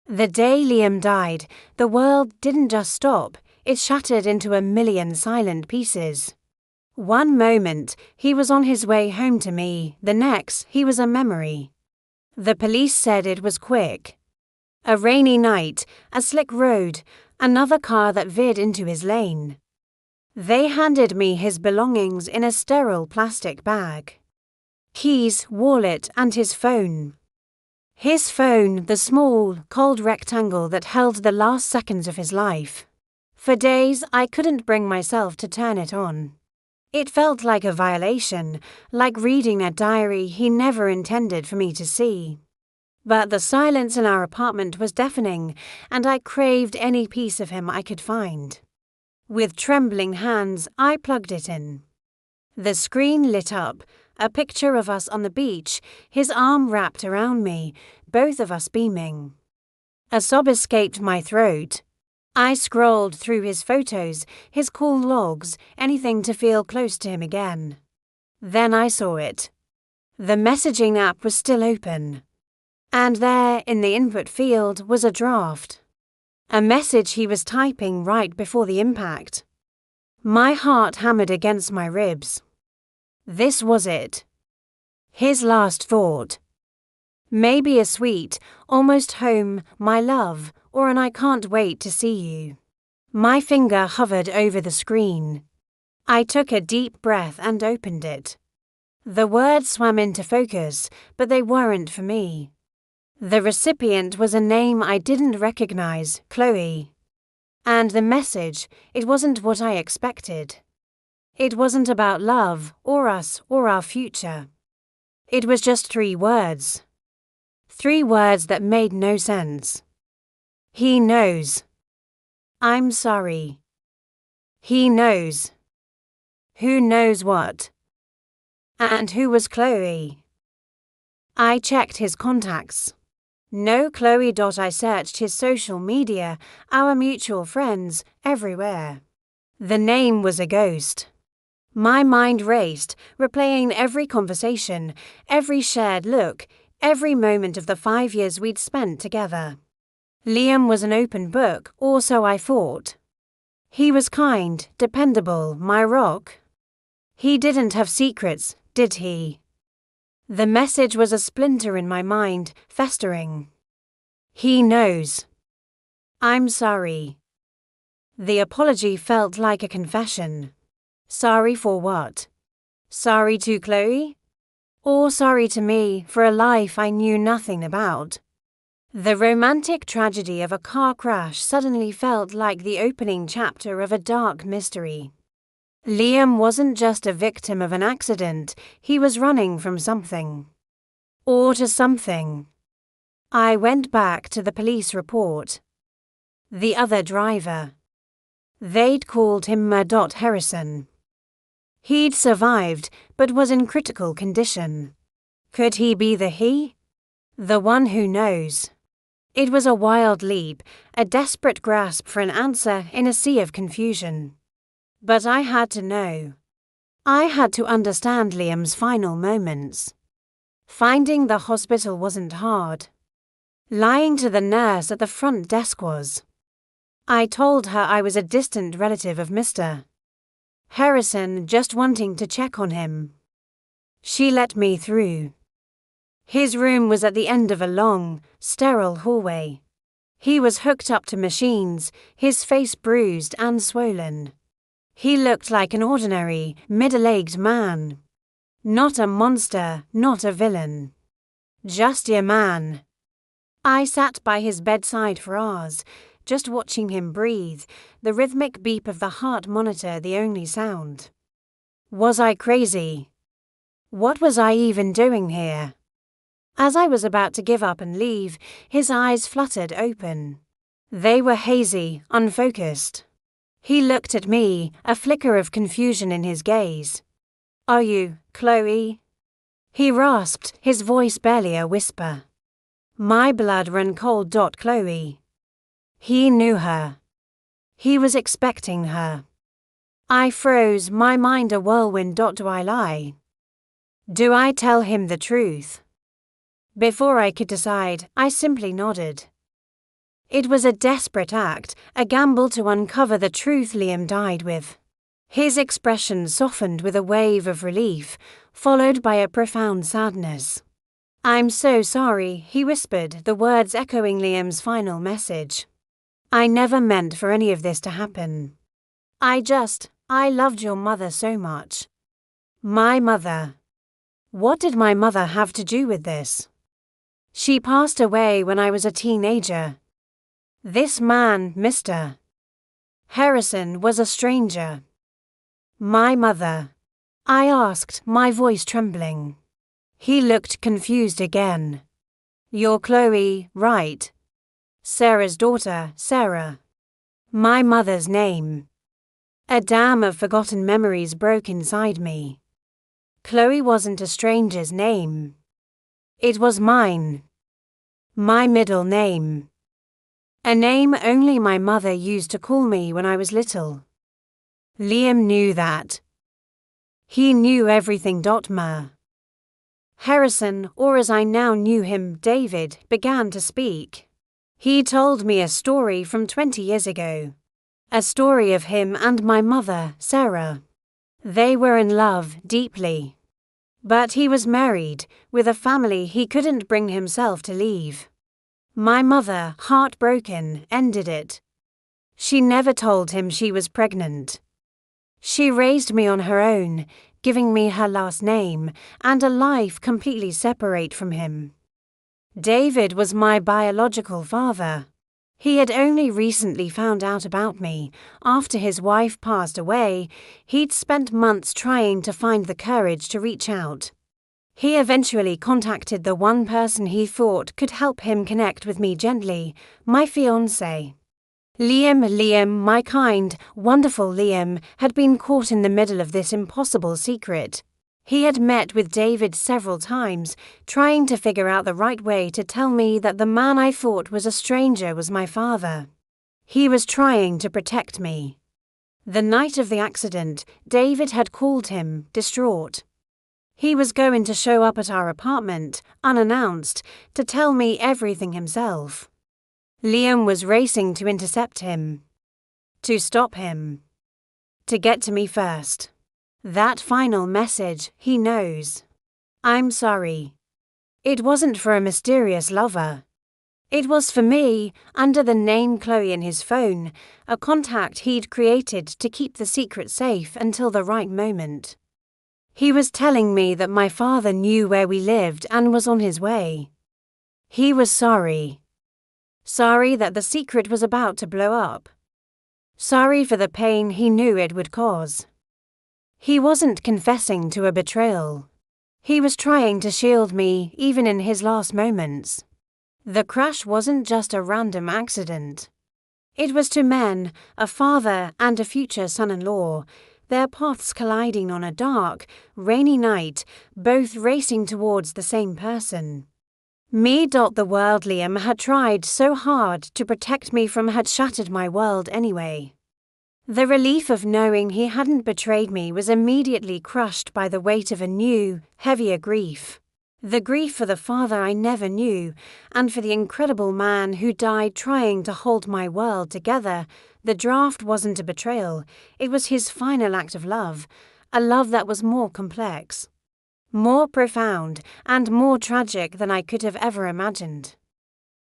The day Liam died, the world didn't just stop, it shattered into a million silent pieces. One moment, he was on his way home to me, the next, he was a memory. The police said it was quick. A rainy night, a slick road, another car that veered into his lane. They handed me his belongings in a sterile plastic bag. Keys, wallet, and his phone. His phone, the small, cold rectangle that held the last seconds of his life. For days, I couldn't bring myself to turn it on. It felt like a violation, like reading a diary he never intended for me to see. But the silence in our apartment was deafening, and I craved any piece of him I could find. With trembling hands, I plugged it in. The screen lit up, a picture of us on the beach, his arm wrapped around me, both of us beaming. A sob escaped my throat. I scrolled through his photos, his call logs, anything to feel close to him again. Then I saw it. The messaging app was still open. And there, in the input field, was a draft. A message he was typing right before the impact. My heart hammered against my ribs. This was it. His last thought. Maybe a sweet, almost home, my love, or an I can't wait to see you. My finger hovered over the screen. I took a deep breath and opened it. The words swam into focus, but they weren't for me. The recipient was a name I didn't recognize, Chloe. And the message, it wasn't what I expected. It wasn't about love, or us, or our future. It was just 3 words. 3 words that made no sense. He knows. I'm sorry. He knows. Who knows what? And who was Chloe? I checked his contacts. No Chloe. I searched his social media, our mutual friends, everywhere. The name was a ghost. My mind raced, replaying every conversation, every shared look, every moment of the 5 years we'd spent together. Liam was an open book, or so I thought. He was kind, dependable, my rock. He didn't have secrets, did he? The message was a splinter in my mind, festering. He knows. I'm sorry. The apology felt like a confession. Sorry for what? Sorry to Chloe? Or sorry to me for a life I knew nothing about? The romantic tragedy of a car crash suddenly felt like the opening chapter of a dark mystery. Liam wasn't just a victim of an accident, he was running from something. Or to something. I went back to the police report. The other driver. They'd called him Harrison. He'd survived, but was in critical condition. Could he be the he? The one who knows. It was a wild leap, a desperate grasp for an answer in a sea of confusion. But I had to know. I had to understand Liam's final moments. Finding the hospital wasn't hard. Lying to the nurse at the front desk was. I told her I was a distant relative of Mr. Harrison, just wanting to check on him. She let me through. His room was at the end of a long, sterile hallway. He was hooked up to machines, his face bruised and swollen. He looked like an ordinary, middle-aged man. Not a monster, not a villain. Just a man. I sat by his bedside for hours, just watching him breathe, the rhythmic beep of the heart monitor the only sound. Was I crazy? What was I even doing here? As I was about to give up and leave, his eyes fluttered open. They were hazy, unfocused. He looked at me, a flicker of confusion in his gaze. Are you, Chloe? He rasped, his voice barely a whisper. My blood ran cold. Chloe. He knew her. He was expecting her. I froze, my mind a whirlwind. Do I lie? Do I tell him the truth? Before I could decide, I simply nodded. It was a desperate act, a gamble to uncover the truth Liam died with. His expression softened with a wave of relief, followed by a profound sadness. "I'm so sorry," he whispered, the words echoing Liam's final message. "I never meant for any of this to happen. I loved your mother so much." My mother. What did my mother have to do with this? She passed away when I was a teenager. This man, Mr. Harrison, was a stranger. My mother? I asked, my voice trembling. He looked confused again. "You're Chloe, right? Sarah's daughter, Sarah." My mother's name. A dam of forgotten memories broke inside me. Chloe wasn't a stranger's name. It was mine. My middle name. A name only my mother used to call me when I was little. Liam knew that. He knew everything. Harrison, or as I now knew him, David, began to speak. He told me a story from 20 years ago. A story of him and my mother, Sarah. They were in love, deeply. But he was married, with a family he couldn't bring himself to leave. My mother, heartbroken, ended it. She never told him she was pregnant. She raised me on her own, giving me her last name and a life completely separate from him. David was my biological father. He had only recently found out about me. After his wife passed away, he'd spent months trying to find the courage to reach out. He eventually contacted the one person he thought could help him connect with me gently, my fiancé. Liam, my kind, wonderful Liam, had been caught in the middle of this impossible secret. He had met with David several times, trying to figure out the right way to tell me that the man I thought was a stranger was my father. He was trying to protect me. The night of the accident, David had called him, distraught. He was going to show up at our apartment, unannounced, to tell me everything himself. Liam was racing to intercept him. To stop him. To get to me first. That final message, he knows. "I'm sorry." It wasn't for a mysterious lover. It was for me, under the name Chloe in his phone, a contact he'd created to keep the secret safe until the right moment. He was telling me that my father knew where we lived and was on his way. He was sorry. Sorry that the secret was about to blow up. Sorry for the pain he knew it would cause. He wasn't confessing to a betrayal. He was trying to shield me, even in his last moments. The crash wasn't just a random accident. It was two men, a father and a future son-in-law, their paths colliding on a dark, rainy night, both racing towards the same person. Me. The world Liam had tried so hard to protect me from had shattered my world anyway. The relief of knowing he hadn't betrayed me was immediately crushed by the weight of a new, heavier grief. The grief for the father I never knew, and for the incredible man who died trying to hold my world together. The draft wasn't a betrayal, it was his final act of love, a love that was more complex, more profound, and more tragic than I could have ever imagined.